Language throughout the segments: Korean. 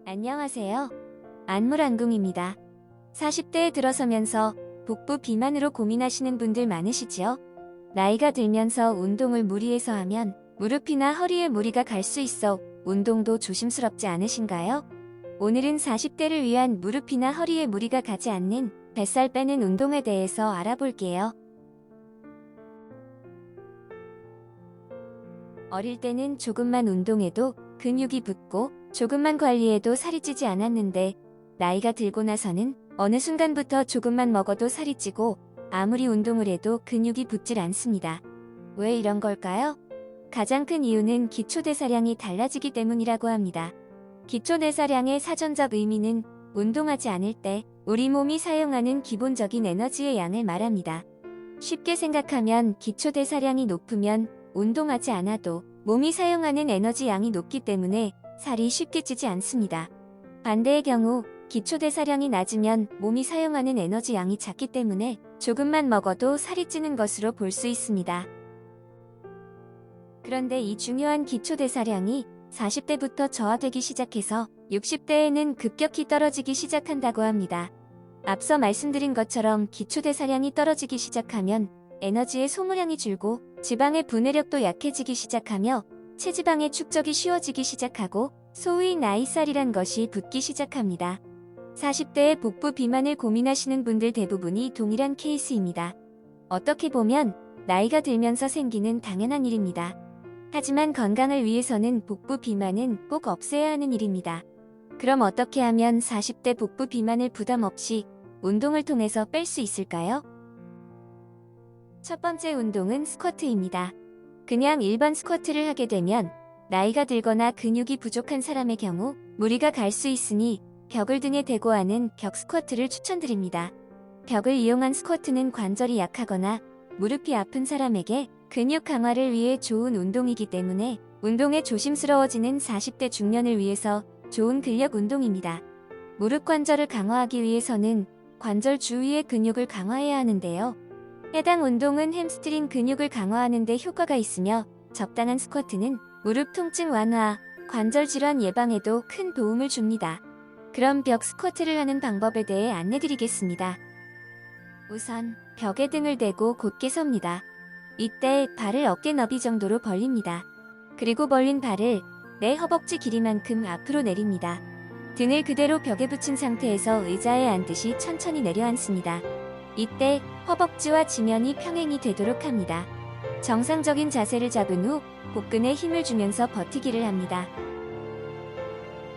안녕하세요. 안물안궁입니다. 40대에 들어서면서 복부 비만으로 고민하시는 분들 많으시지요? 나이가 들면서 운동을 무리해서 하면 무릎이나 허리에 무리가 갈 수 있어 운동도 조심스럽지 않으신가요? 오늘은 40대를 위한 무릎이나 허리에 무리가 가지 않는 뱃살 빼는 운동에 대해서 알아볼게요. 어릴 때는 조금만 운동해도 근육이 붙고 조금만 관리해도 살이 찌지 않았는데 나이가 들고 나서는 어느 순간부터 조금만 먹어도 살이 찌고 아무리 운동을 해도 근육이 붙질 않습니다. 왜 이런 걸까요? 가장 큰 이유는 기초대사량이 달라지기 때문이라고 합니다. 기초대사량의 사전적 의미는 운동하지 않을 때 우리 몸이 사용하는 기본적인 에너지의 양을 말합니다. 쉽게 생각하면 기초대사량이 높으면 운동하지 않아도 몸이 사용하는 에너지 양이 높기 때문에 살이 쉽게 찌지 않습니다. 반대의 경우 기초대사량이 낮으면 몸이 사용하는 에너지 양이 작기 때문에 조금만 먹어도 살이 찌는 것으로 볼 수 있습니다. 그런데 이 중요한 기초대사량이 40대부터 저하되기 시작해서 60대에는 급격히 떨어지기 시작한다고 합니다. 앞서 말씀드린 것처럼 기초대사량이 떨어지기 시작하면 에너지의 소모량이 줄고 지방의 분해력도 약해지기 시작하며 체지방의 축적이 쉬워지기 시작하고 소위 나이살이란 것이 붙기 시작합니다. 40대의 복부 비만을 고민하시는 분들 대부분이 동일한 케이스입니다. 어떻게 보면 나이가 들면서 생기는 당연한 일입니다. 하지만 건강을 위해서는 복부 비만은 꼭 없애야 하는 일입니다. 그럼 어떻게 하면 40대 복부 비만을 부담 없이 운동을 통해서 뺄 수 있을까요? 첫 번째 운동은 스쿼트입니다. 그냥 일반 스쿼트를 하게 되면 나이가 들거나 근육이 부족한 사람의 경우 무리가 갈 수 있으니 벽을 등에 대고 하는 벽 스쿼트를 추천드립니다. 벽을 이용한 스쿼트는 관절이 약하거나 무릎이 아픈 사람에게 근육 강화를 위해 좋은 운동이기 때문에 운동에 조심스러워지는 40대 중년을 위해서 좋은 근력 운동입니다. 무릎 관절을 강화하기 위해서는 관절 주위의 근육을 강화해야 하는데요. 해당 운동은 햄스트링 근육을 강화하는 데 효과가 있으며 적당한 스쿼트는 무릎 통증 완화, 관절 질환 예방에도 큰 도움을 줍니다. 그럼 벽 스쿼트를 하는 방법에 대해 안내드리겠습니다. 우선 벽에 등을 대고 곧게 섭니다. 이때 발을 어깨 너비 정도로 벌립니다. 그리고 벌린 발을 내 허벅지 길이만큼 앞으로 내립니다. 등을 그대로 벽에 붙인 상태에서 의자에 앉듯이 천천히 내려앉습니다. 이때 허벅지와 지면이 평행이 되도록 합니다. 정상적인 자세를 잡은 후 복근에 힘을 주면서 버티기를 합니다.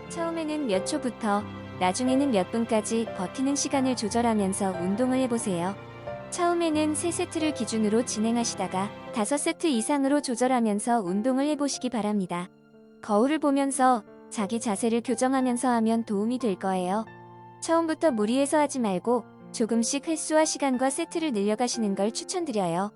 처음에는 몇 초부터 나중에는 몇 분까지 버티는 시간을 조절하면서 운동을 해보세요. 처음에는 3세트를 기준으로 진행하시다가 5세트 이상으로 조절하면서 운동을 해보시기 바랍니다. 거울을 보면서 자기 자세를 교정하면서 하면 도움이 될 거예요. 처음부터 무리해서 하지 말고 조금씩 횟수와 시간과 세트를 늘려가시는 걸 추천드려요.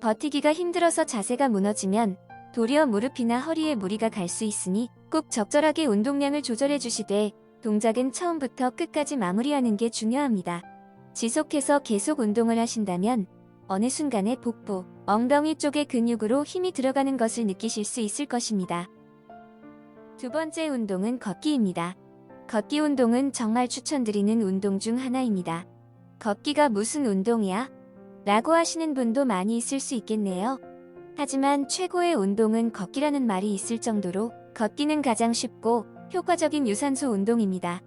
버티기가 힘들어서 자세가 무너지면 도리어 무릎이나 허리에 무리가 갈 수 있으니 꼭 적절하게 운동량을 조절해 주시되 동작은 처음부터 끝까지 마무리하는 게 중요합니다. 지속해서 계속 운동을 하신다면 어느 순간에 복부, 엉덩이 쪽의 근육으로 힘이 들어가는 것을 느끼실 수 있을 것입니다. 두 번째 운동은 걷기입니다. 걷기 운동은 정말 추천드리는 운동 중 하나입니다. 걷기가 무슨 운동이야? 라고 하시는 분도 많이 있을 수 있겠네요. 하지만 최고의 운동은 걷기라는 말이 있을 정도로 걷기는 가장 쉽고 효과적인 유산소 운동입니다.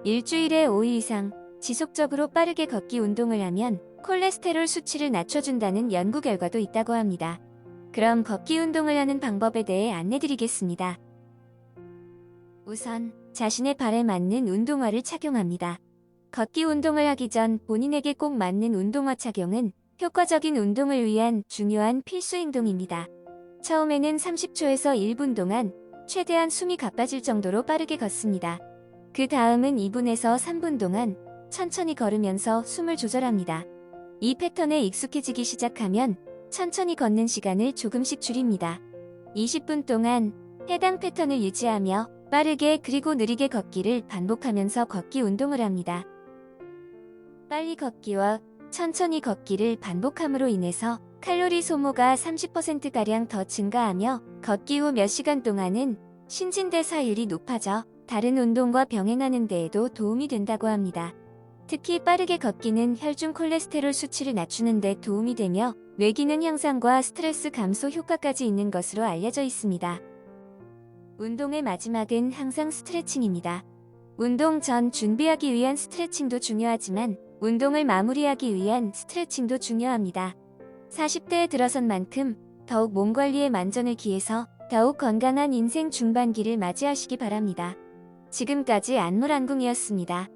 일주일에 5일 이상 지속적으로 빠르게 걷기 운동을 하면 콜레스테롤 수치를 낮춰준다는 연구 결과도 있다고 합니다. 그럼 걷기 운동을 하는 방법에 대해 안내드리겠습니다. 우선 자신의 발에 맞는 운동화를 착용합니다. 걷기 운동을 하기 전 본인에게 꼭 맞는 운동화 착용은 효과적인 운동을 위한 중요한 필수 행동입니다. 처음에는 30초에서 1분 동안 최대한 숨이 가빠질 정도로 빠르게 걷습니다. 그 다음은 2분에서 3분 동안 천천히 걸으면서 숨을 조절합니다. 이 패턴에 익숙해지기 시작하면 천천히 걷는 시간을 조금씩 줄입니다. 20분 동안 해당 패턴을 유지하며 빠르게 그리고 느리게 걷기를 반복하면서 걷기 운동을 합니다. 빨리 걷기와 천천히 걷기를 반복함으로 인해서 칼로리 소모가 30%가량 더 증가하며 걷기 후 몇 시간 동안은 신진대사율이 높아져 다른 운동과 병행하는 데에도 도움이 된다고 합니다. 특히 빠르게 걷기는 혈중 콜레스테롤 수치를 낮추는 데 도움이 되며 뇌기능 향상과 스트레스 감소 효과까지 있는 것으로 알려져 있습니다. 운동의 마지막은 항상 스트레칭입니다. 운동 전 준비하기 위한 스트레칭도 중요하지만 운동을 마무리하기 위한 스트레칭도 중요합니다. 40대에 들어선 만큼 더욱 몸 관리에 만전을 기해서 더욱 건강한 인생 중반기를 맞이하시기 바랍니다. 지금까지 안물안궁이었습니다.